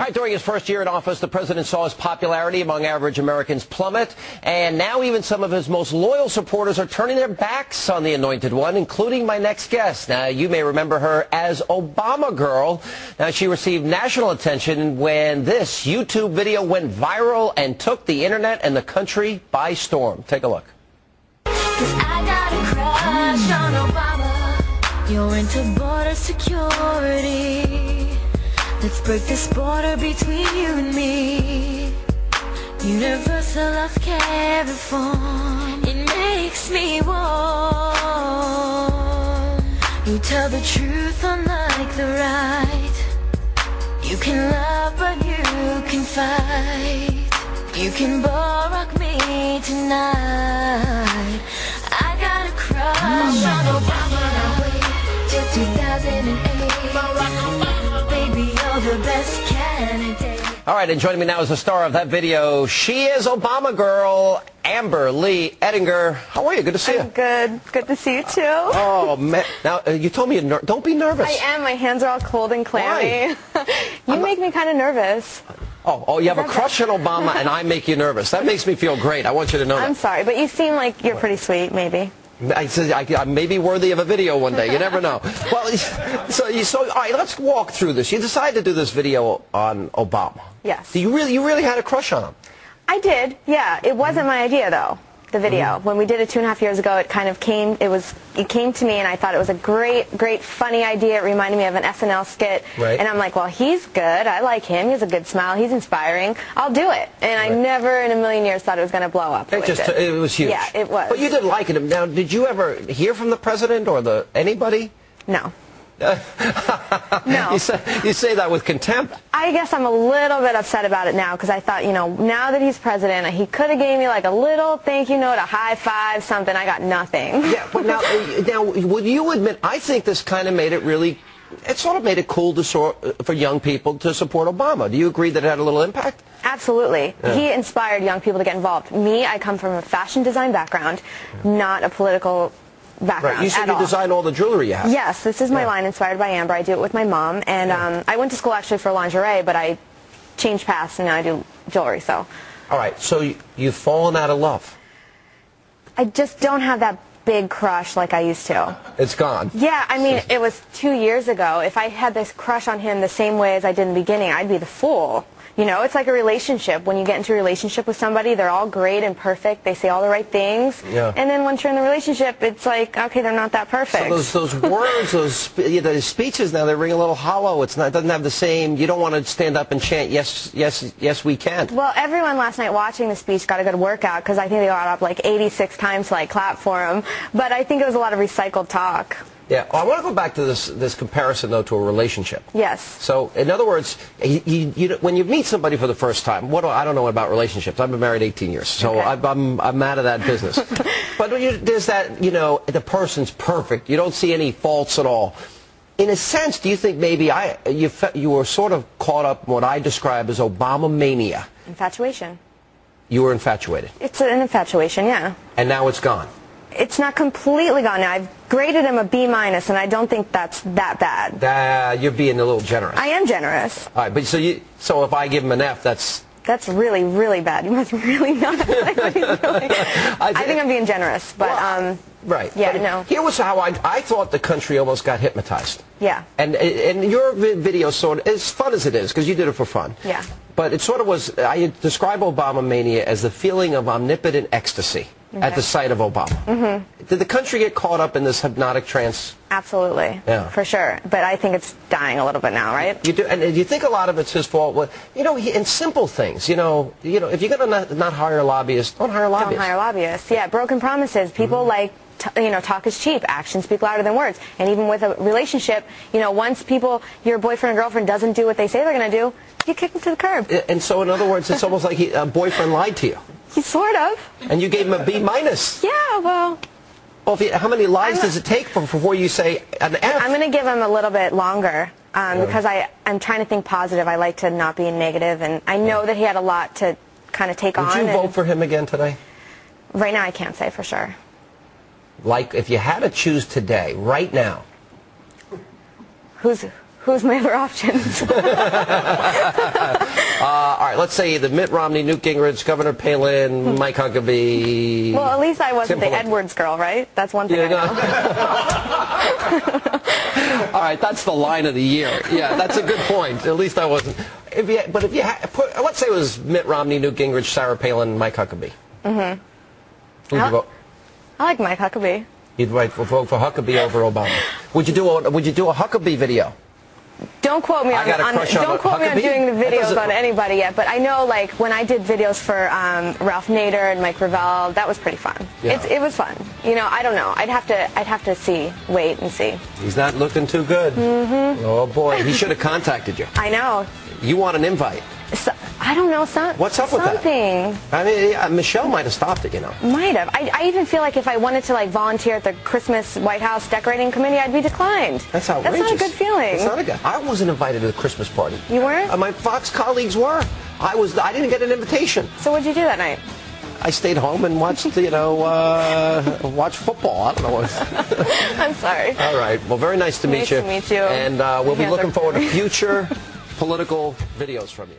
Right, during his first year in office, the president saw his popularity among average Americans plummet, and now even some of his most loyal supporters are turning their backs on the anointed one, including my next guest. Now, you may remember her as Obama Girl. Now, she received national attention when this YouTube video went viral and took the internet and the country by storm. Take a look. 'Cause I got a crush on Obama. You're into border security. Let's break this border between you and me. Universal health care reform. It makes me warm. You tell the truth unlike the right. You can love but you can fight. You can barack me tonight. I got a crush on Obama. Now wait till 2008. Baby, you're the best candidate. All right, and joining me now is the star of that video. She is Obama Girl, Amber Lee Ettinger. How are you? Good to see you. I'm good. Good to see you, too. Oh, man. Now, you told me don't be nervous. I am. My hands are all cold and clammy. You make me kind of nervous. Oh, you have a crush on Obama, and I make you nervous. That makes me feel great. I want you to know that. I'm sorry, but you seem like you're pretty sweet, maybe. I may be worthy of a video one day. You never know. Well, so all right, let's walk through this. You decided to do this video on Obama. Yes. You really had a crush on him. I did, yeah. It wasn't my idea, though, the video. When we did it 2.5 years ago, it kind of came, it came to me, and I thought it was a great, funny idea. It reminded me of an SNL skit. Right. And I'm like, well, he's good. I like him. He has a good smile. He's inspiring. I'll do it. And I never in a million years thought it was going to blow up. It was huge. Yeah, it was. But you did like it. Now, did you ever hear from the president or anybody? No. No. You say that with contempt. I guess I'm a little bit upset about it now because I thought, you know, now that he's president, he could have gave me like a little thank you note, a high five, something. I got nothing. Yeah, but now would you admit, I think this kind of made it really, it sort of made it cool for young people to support Obama. Do you agree that it had a little impact? Absolutely. Yeah. He inspired young people to get involved. Me, I come from a fashion design background, not a political background. Right. You said you design all the jewelry you have. Yes, this is my line inspired by Amber. I do it with my mom, and I went to school actually for lingerie, but I changed paths and now I do jewelry. So. All right. So you've fallen out of love. I just don't have that big crush like I used to. It's gone. Yeah, I mean, it was 2 years ago. If I had this crush on him the same way as I did in the beginning, I'd be the fool. You know, it's like a relationship. When you get into a relationship with somebody, they're all great and perfect. They say all the right things. Yeah. And then once you're in the relationship, it's like, okay, they're not that perfect. So those words, those speeches now, they ring a little hollow. It doesn't have the same, you don't want to stand up and chant, yes, yes, yes, we can. Well, everyone last night watching the speech got a good workout because I think they got up like 86 times to like clap for him. But I think it was a lot of recycled talk. Yeah, well, I want to go back to this comparison, though, to a relationship. Yes. So, in other words, when you meet somebody for the first time, I don't know about relationships. I've been married 18 years, so okay. I'm out of that business. But there's that, you know, the person's perfect. You don't see any faults at all. In a sense, do you think maybe you were sort of caught up in what I describe as Obama mania? Infatuation. You were infatuated. It's an infatuation, yeah. And now it's gone. It's not completely gone now. I've graded him a B-, and I don't think that's that bad. You're being a little generous. I am generous. All right, but so if I give him an F, that's really, really bad. You must really not like what he's doing. I think I'm being generous, but right. Yeah, but no. Here was how I thought the country almost got hypnotized. Yeah. And your video sort of, as fun as it is, because you did it for fun. Yeah. But it sort of was, I describe Obama mania as the feeling of omnipotent ecstasy at the sight of Obama. Mm-hmm. Did the country get caught up in this hypnotic trance? Absolutely. Yeah. For sure. But I think it's dying a little bit now, right? You do, and do you think a lot of it's his fault? Well, you know, in simple things, you know, if you're going to not hire lobbyists, don't hire lobbyists. Don't hire lobbyists. Yeah, broken promises. People like, talk is cheap. Actions speak louder than words. And even with a relationship, you know, once your boyfriend or girlfriend doesn't do what they say they're going to do, you kick them to the curb. And so, in other words, it's almost like a boyfriend lied to you. He sort of. And you gave him a B-. Yeah, well. Well, how many lies does it take before you say an F? I'm going to give him a little bit longer because I'm trying to think positive. I like to not be negative, and I know that he had a lot to kind of take on. Would you vote for him again today? Right now, I can't say for sure. Like, if you had to choose today, right now. Who's Who's my other options? All right, let's say the Mitt Romney, Newt Gingrich, Governor Palin, Mike Huckabee. Well, at least I wasn't the Simple. Edwards girl, right? That's one thing I know. All right, that's the line of the year. Yeah, that's a good point. At least I wasn't. But if you let's say it was Mitt Romney, Newt Gingrich, Sarah Palin, Mike Huckabee. Mm-hmm. Who'd you vote? I like Mike Huckabee. You'd vote for Huckabee over Obama. Would you do a Huckabee video? Don't quote me on doing the videos on anybody yet, but I know, like, when I did videos for Ralph Nader and Mike Ravel, that was pretty fun. Yeah. It was fun. You know, I don't know. I'd have to wait and see. He's not looking too good. Mm-hmm. Oh boy, he should have contacted you. I know. You want an invite? So, I don't know. What's up with that? Something. I mean, Michelle might have stopped it, you know. Might have. I even feel like if I wanted to, like, volunteer at the Christmas White House decorating committee, I'd be declined. That's outrageous. That's not a good feeling. It's not a good. I wasn't invited to the Christmas party. You weren't? My Fox colleagues were. I didn't get an invitation. So what'd you do that night? I stayed home and watched, watch football. I don't know what. I'm sorry. All right. Well, very nice to meet you. Nice to meet you. And we'll be looking forward to future political videos from you.